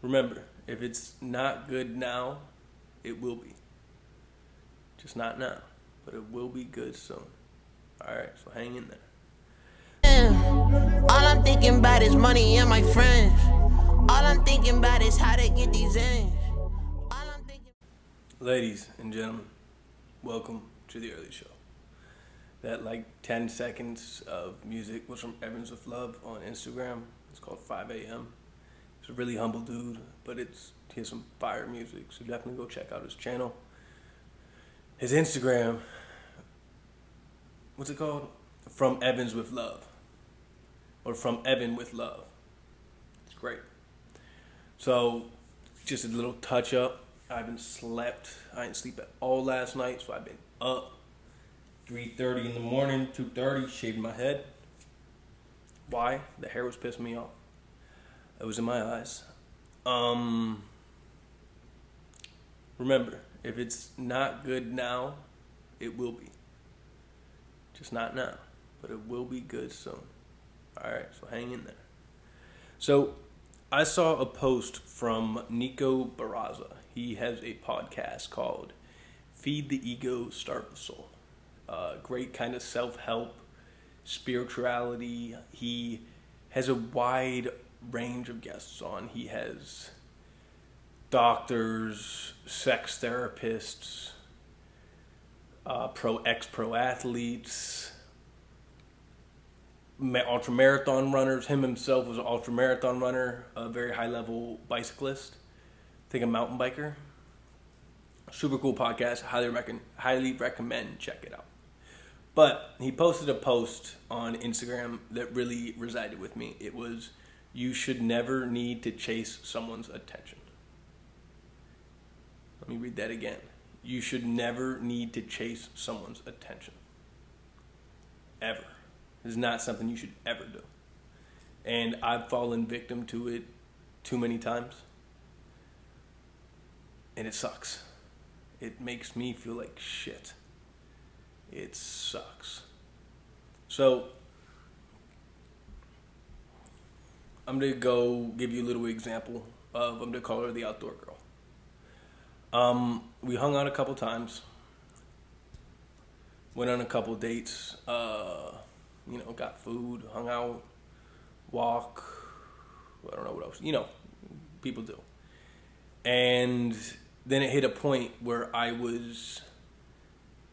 Remember, if it's not good now, it will be. Just not now, but it will be good soon. Alright, so hang in there. All I'm thinking about is money and my friends. All I'm thinking about is how to get these ends. Ladies and gentlemen, welcome to the early show. That 10 seconds of music was from Evans with Love on Instagram. It's called 5 a.m. He's a really humble dude, but he has some fire music, so definitely go check out his channel. His Instagram, what's it called? From Evans with Love. Or From Evan with Love. It's great. So, just a little touch up. I haven't slept. I didn't sleep at all last night, so I've been up 3:30 in the morning, 2:30, shaving my head. Why? The hair was pissing me off. It was in my eyes. Remember, if it's not good now, it will be. Just not now, but it will be good soon. Alright, so hang in there. So, I saw a post from Nico Barraza. He has a podcast called Feed the Ego, Starve the Soul. Great kind of self-help, spirituality. He has a wide range of guests on. He has doctors, sex therapists, ex-pro athletes, ultra marathon runners. Him himself was an ultra marathon runner, a very high level bicyclist, I think a mountain biker. Super cool podcast. Highly recommend. Check it out. But he posted a post on Instagram that really resided with me. It was, you should never need to chase someone's attention. Let me read that again. You should never need to chase someone's attention. Ever. It's not something you should ever do. And I've fallen victim to it too many times. And it sucks. It makes me feel like shit. It sucks. So, I'm going to go give you a little example of, I'm going to call her the outdoor girl. We hung out a couple times. Went on a couple dates. Got food, hung out, walk. I don't know what else. People do. And then it hit a point where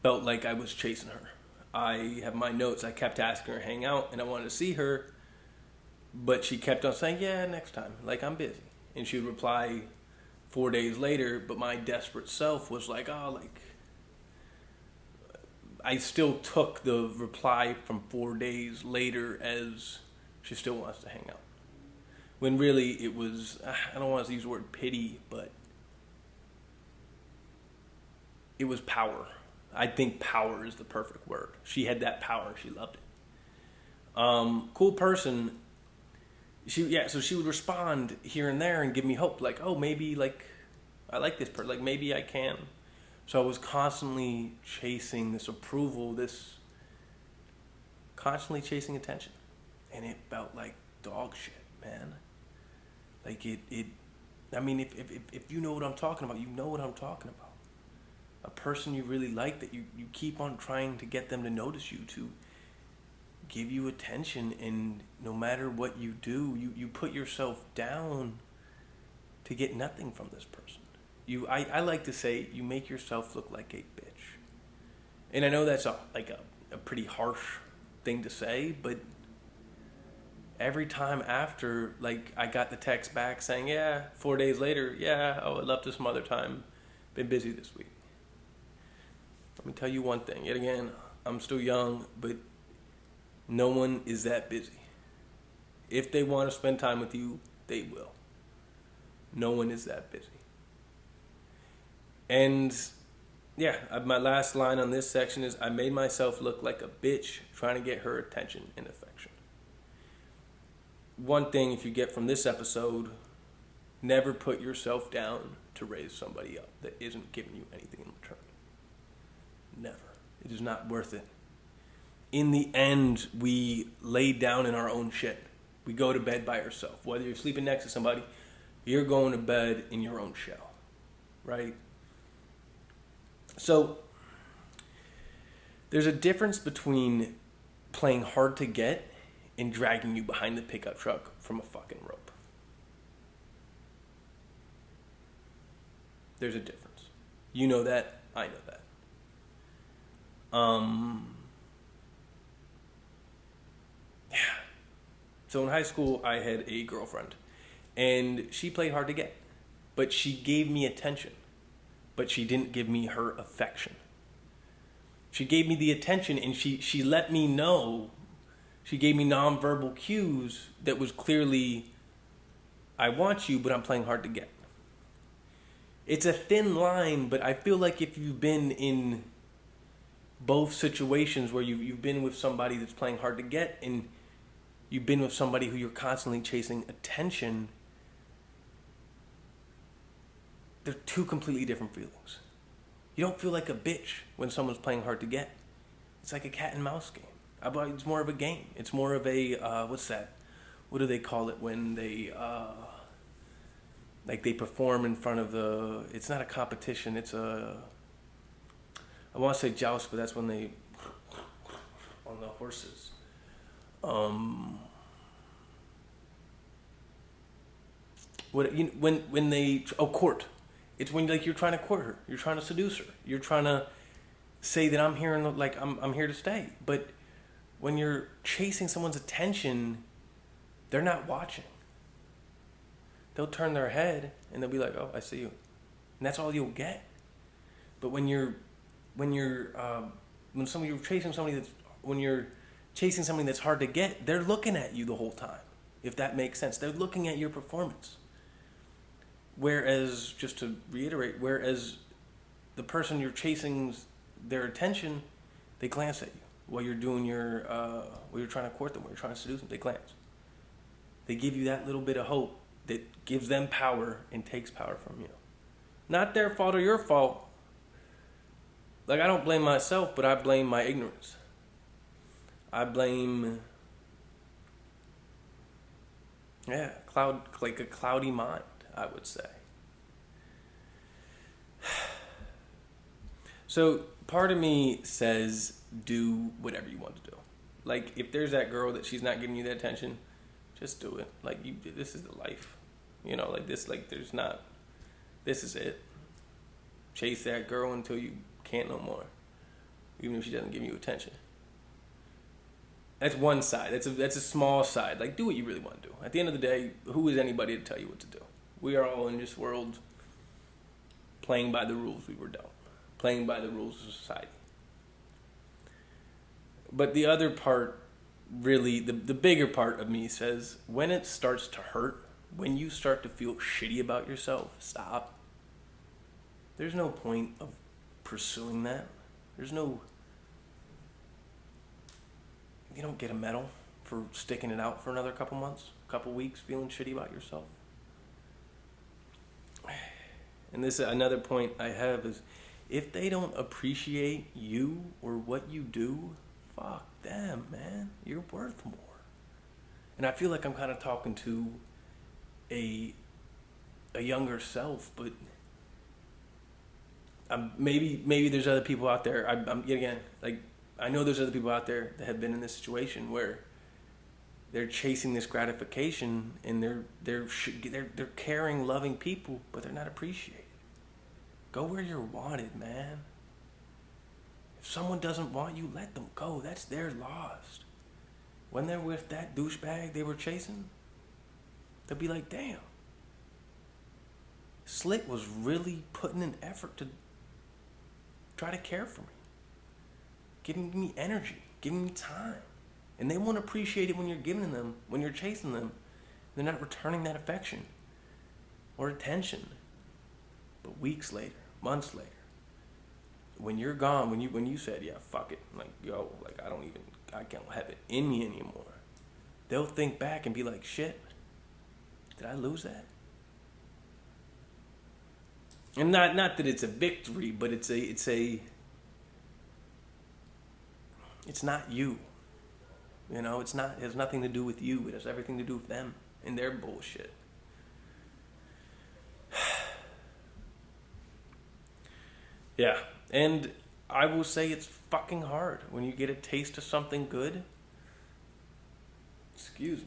felt like I was chasing her. I have my notes. I kept asking her to hang out, and I wanted to see her, but she kept on saying, yeah, next time. I'm busy. And she would reply 4 days later, but my desperate self was I still took the reply from 4 days later as she still wants to hang out. When really it was, I don't want to use the word pity, but it was power. I think power is the perfect word. She had that power. She loved it. Cool person. So she would respond here and there and give me hope. Maybe I like this person. Maybe I can. So I was constantly chasing this approval, constantly chasing attention. And it felt like dog shit, man. If you know what I'm talking about, you know what I'm talking about. A person you really like that you keep on trying to get them to notice you, to give you attention, and no matter what you do, you put yourself down to get nothing from this person. I like to say you make yourself look like a bitch. And I know that's a pretty harsh thing to say, but every time after, I got the text back saying, 4 days later, I left this some other time, been busy this week. Let me tell you one thing. Yet again, I'm still young, but no one is that busy. If they want to spend time with you, they will. No one is that busy. And my last line on this section is, I made myself look like a bitch trying to get her attention and affection. One thing, if you get from this episode, never put yourself down to raise somebody up that isn't giving you anything in return. Never. It is not worth it. In the end, we lay down in our own shit. We go to bed by ourselves. Whether you're sleeping next to somebody, You're going to bed in your own shell, right? So there's a difference between playing hard to get and dragging you behind the pickup truck from a fucking rope. There's a difference. You know that. I know that. Yeah. So in high school, I had a girlfriend, and she played hard to get, but she gave me attention, but she didn't give me her affection. She gave me the attention, and she let me know. She gave me nonverbal cues that was clearly, I want you, but I'm playing hard to get. It's a thin line, but I feel like if you've been in both situations where you've been with somebody that's playing hard to get, and you've been with somebody who you're constantly chasing attention, they're two completely different feelings. You don't feel like a bitch when someone's playing hard to get. It's like a cat and mouse game. It's more of a game. It's more of a, what's that? What do they call it when they, like they perform in front of the, it's not a competition, it's a, I want to say joust, but that's when they, on the horses. When they court. It's when like you're trying to court her, you're trying to seduce her, you're trying to say that I'm here and like I'm here to stay. But when you're chasing someone's attention, they're not watching. They'll turn their head and they'll be like, "Oh, I see you," and that's all you'll get. But when you're chasing somebody that's hard to get, they're looking at you the whole time. If that makes sense, they're looking at your performance. Whereas, just to reiterate, the person you're chasing their attention, they glance at you while you're doing while you're trying to court them, while you're trying to seduce them. They glance. They give you that little bit of hope that gives them power and takes power from you. Not their fault or your fault. Like, I don't blame myself, but I blame my ignorance. I blame, a cloudy mind, I would say. So part of me says do whatever you want to do. Like, if there's that girl that she's not giving you that attention, just do it. Like, this is the life. This is it. Chase that girl until you can't no more. Even if she doesn't give you attention. That's one side. That's a small side. Like, do what you really want to do. At the end of the day, who is anybody to tell you what to do? We are all in this world playing by the rules we were dealt. Playing by the rules of society. But the other part, really, the bigger part of me says, when it starts to hurt, when you start to feel shitty about yourself, stop. There's no point of pursuing that. You don't get a medal for sticking it out for another couple months, couple weeks, feeling shitty about yourself. And this another point I have is, if they don't appreciate you or what you do, fuck them, man. You're worth more. And I feel like I'm kind of talking to a younger self, but maybe there's other people out there. I know there's other people out there that have been in this situation where they're chasing this gratification and they're caring, loving people, but they're not appreciated. Go where you're wanted, man. If someone doesn't want you, let them go. That's their loss. When they're with that douchebag they were chasing, they'll be like, damn. Slick was really putting an effort to try to care for me. Giving me energy, giving me time. And they won't appreciate it when you're giving them, when you're chasing them. They're not returning that affection or attention. But weeks later, months later, when you're gone, when you said, yeah, fuck it, like, yo, like, I can't have it in me anymore, they'll think back and be like, shit, did I lose that? And not that it's a victory, but it's not you. You know, it has nothing to do with you. It has everything to do with them and their bullshit. Yeah. And I will say it's fucking hard when you get a taste of something good. Excuse me.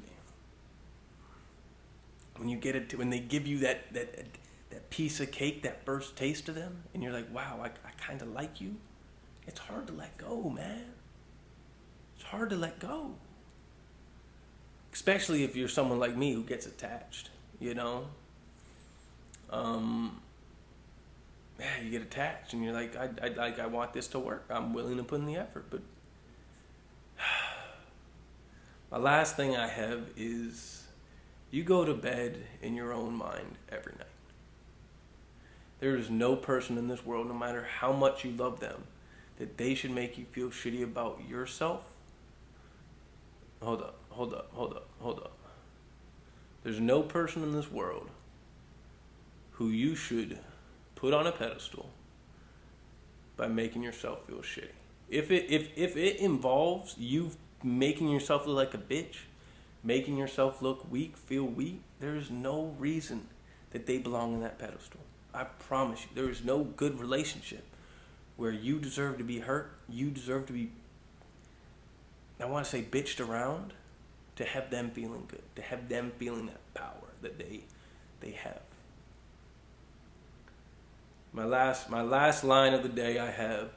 When you get it, when they give you that piece of cake, that first taste of them, and you're like, wow, I kind of like you. It's hard to let go, man. It's hard to let go. Especially if you're someone like me who gets attached, you know? Yeah, you get attached and you're like, I want this to work. I'm willing to put in the effort, but my last thing I have is you go to bed in your own mind every night. There is no person in this world, no matter how much you love them, that they should make you feel shitty about yourself. Hold up. There's no person in this world who you should put on a pedestal by making yourself feel shitty. If it involves you making yourself look like a bitch, making yourself look weak, feel weak, there is no reason that they belong on that pedestal. I promise you, there is no good relationship where you deserve to be hurt, you deserve to be, I want to say, bitched around, to have them feeling good, to have them feeling that power that they have. My last line of the day I have,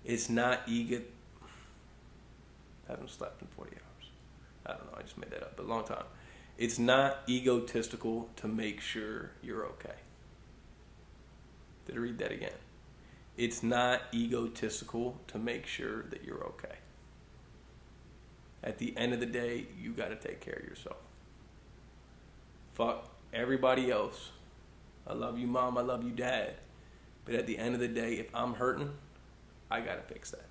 it's not ego. I haven't slept in 40 hours. I don't know, I just made that up, but a long time. It's not egotistical to make sure you're okay. Did I read that again? It's not egotistical to make sure that you're okay. At the end of the day, you got to take care of yourself. Fuck everybody else. I love you, Mom. I love you, Dad. But at the end of the day, if I'm hurting, I got to fix that.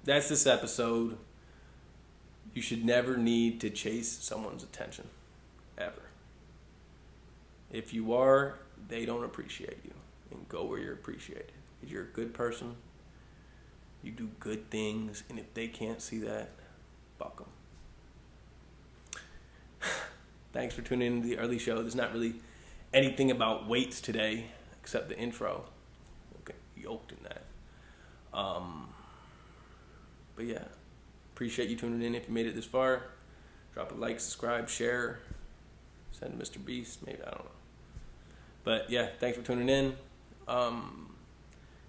That's this episode. You should never need to chase someone's attention. Ever. If you are, they don't appreciate you. And go where you're appreciated. If you're a good person, you do good things, and if they can't see that, fuck them. Thanks for tuning into the early show. There's not really anything about weights today, except the intro. Okay, yoked in that. But yeah, appreciate you tuning in. If you made it this far, drop a like, subscribe, share, send to Mr. Beast, maybe, I don't know. But yeah, thanks for tuning in.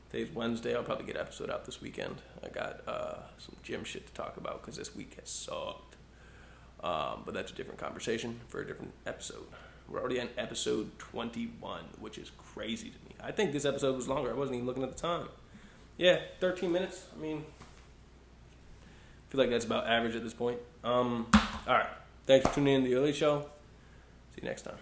Today's Wednesday. I'll probably get an episode out this weekend. I got some gym shit to talk about because this week has sucked. But that's a different conversation for a different episode. We're already on episode 21, which is crazy to me. I think this episode was longer. I wasn't even looking at the time. Yeah, 13 minutes. I mean, I feel like that's about average at this point. All right. Thanks for tuning in to the early show. See you next time.